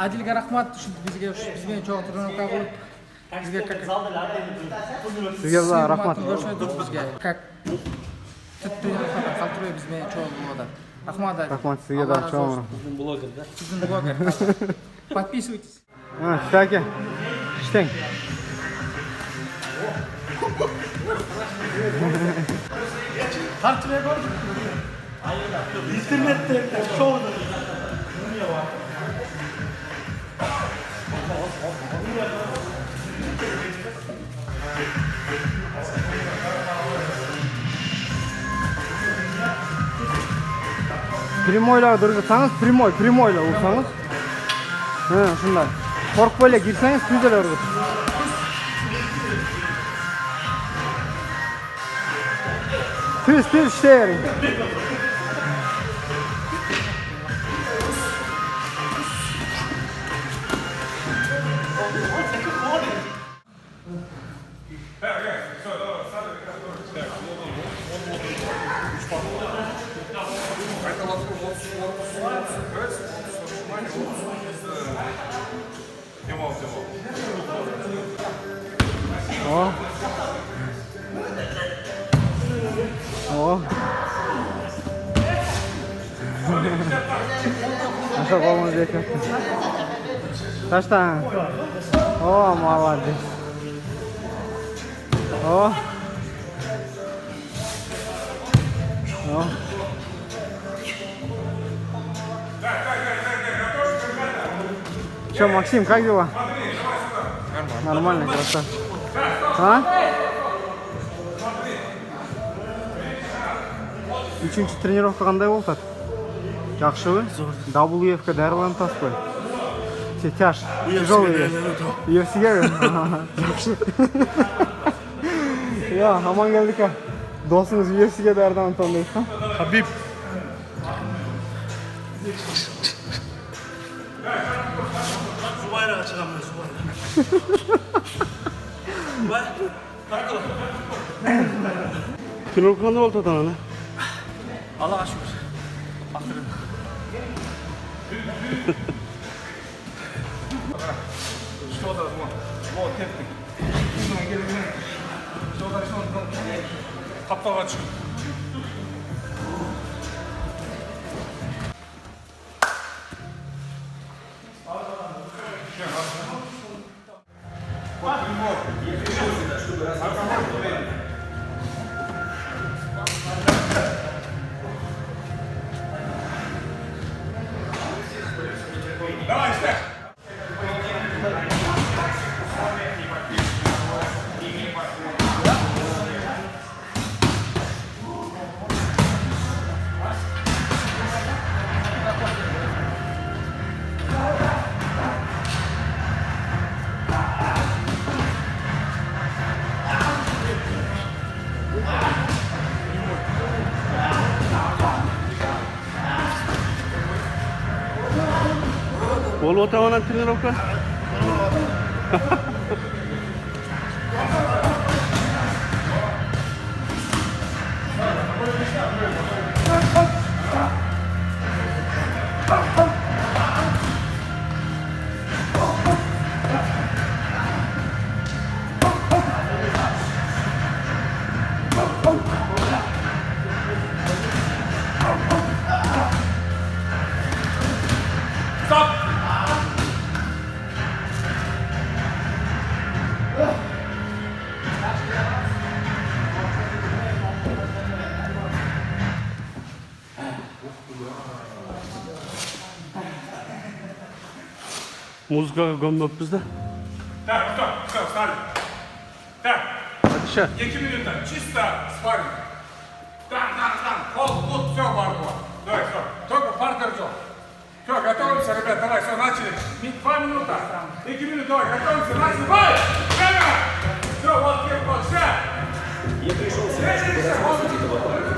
Adilga rahmat, bizga bizga cho'q turgan qilib bizga Sizga rahmat. Görüşmek bizga как Qaltiroy bizga cho'q bo'ladi. Rahmat. Rahmat sizga da cho'q. Bizning blogerda. Sizning bloger. Подписывайтесь. Kaka. İşten. Qaltiroy gördük. İnternette çoğu. Primoyla dursanız primoyla vursanız. Ha, şunday. Korkmayla girseniz güzel olur. Tüz işte yerin. O. Nasıl olmaz diye. Kaçta? O, молодец. O. Что, Максим, как дела? Нормально, красавчик. А? Üçüncü тренировка қандай болды? Жақшыбы? WF-ка дәріланып қой. Тяж. Тяжелый вес. UFC-ге? Жақшы. Я, аман келдік. Досыңыз UFC-ге дәріланып дейді. Habib. Zubayrağa çıkamıyor Zubayrağa. Zubay. Bakalım. Trенировка қандай болды ата-ана? Allah'a şükür. Aferin. Что да, вот техник. Что дальше он қаптауға түсіп. Болып отауынан тренировка? Muzikaga gömdük biz de. Так, все, встали. Так, Hadi şey. 2 минуты, чисто спарринг. Там, пол, вот, все, барбо. Давай, все, только партер джо. Все, готовимся, ребят, давай, все, начали. 2 минуты, 2 минуты, давай, готовимся, начали, давай! Время! Все, вот, вот, все! Я пришел сюда, чтобы размазать этого парня.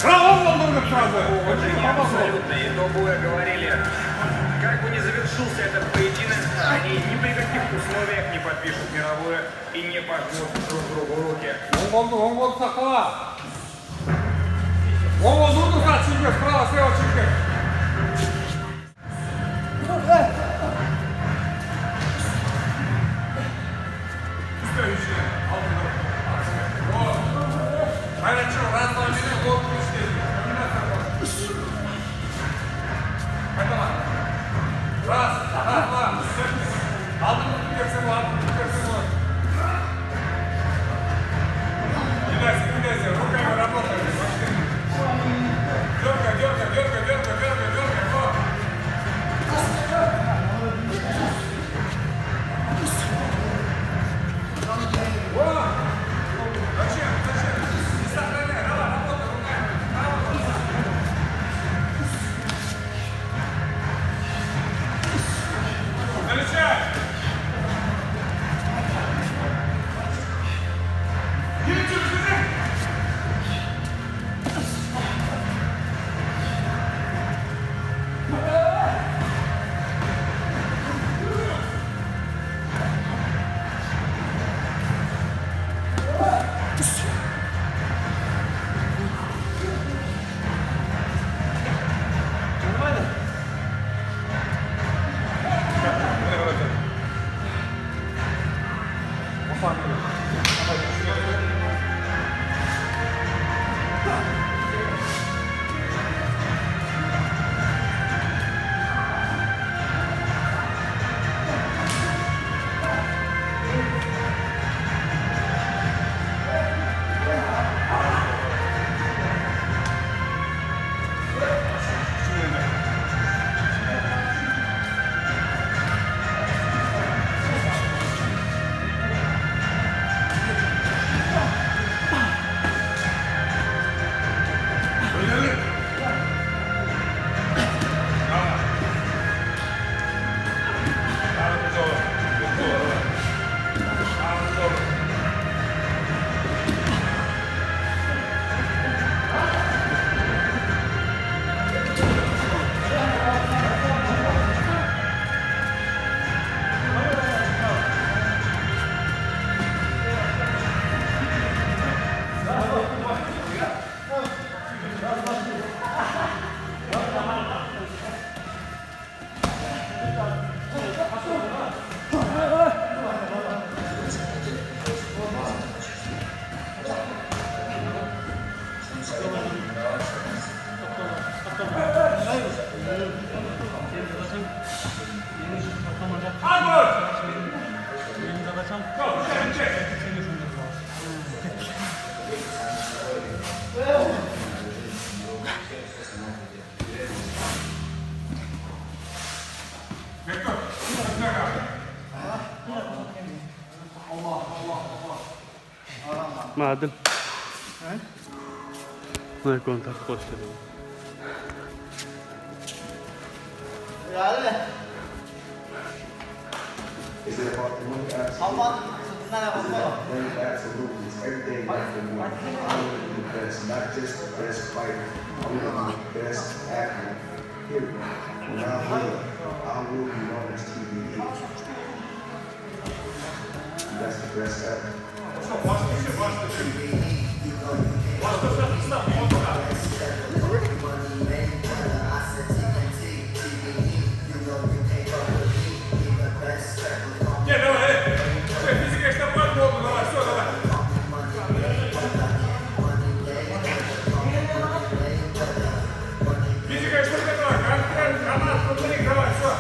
Правом долбанным сразу. Абсолютно. И до боя говорили, как бы ни завершился этот поединок, они ни при каких условиях не подпишут мировое и не пожмут друг другу руки. Он гол сақала. Он гол durdur çizgi, справа, слева çizgi. Следующее. Хорошо, раз, два, четыре, гол, четыре. Пойдем. Раз, два, aldım tutacaksın, aldım tutacaksın. Gidersin, rukayla работай. Дергай, вот. Вот. Зачем? Не сохраняй, давай, работай руками. Залечай! Madem. Ne kontak gösteriyor. Is it about the money? Absolutely. It's everything after me. I want to be the best, not just the best fighter. I want to be the best athlete. Period. When I will be known as TBE. That's the best ever. Gel, давай, все, физика, что подобно, давай, все, давай. Физика, что давай, канат, футболик, давай, все.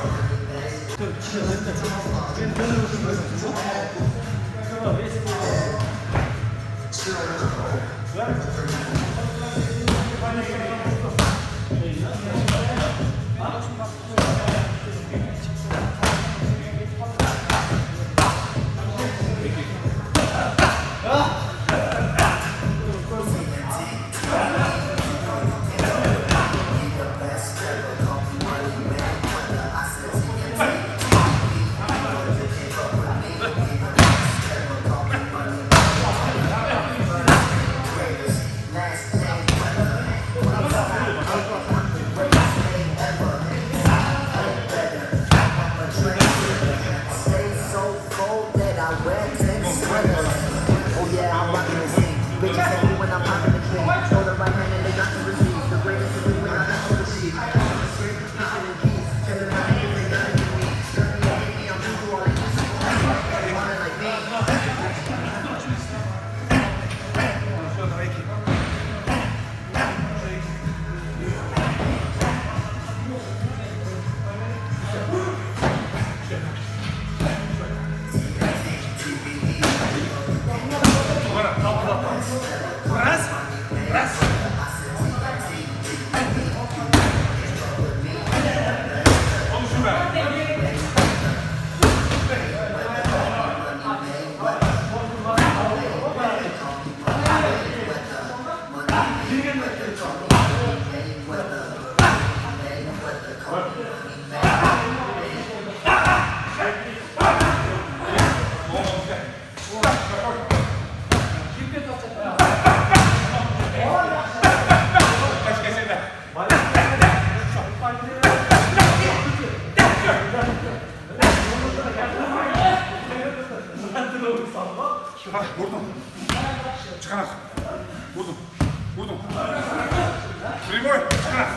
Раз.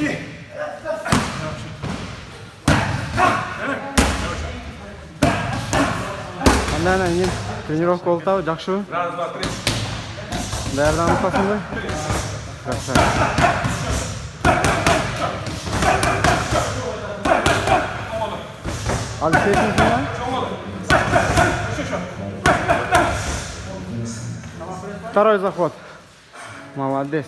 И. Qanday yengil trenirovka bo'ldi, yaxshimi? Раз, два, три. Dayarlanibsizmi? Rahmat. Alışıyorsunuz mu? Второй заход. Молодец.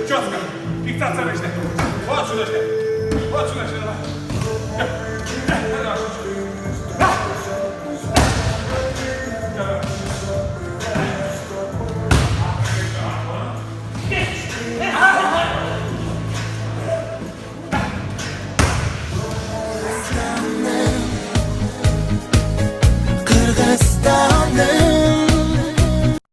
Четко. Фиксация ручной. Вот сюда. Вот сюда. Kırgızistan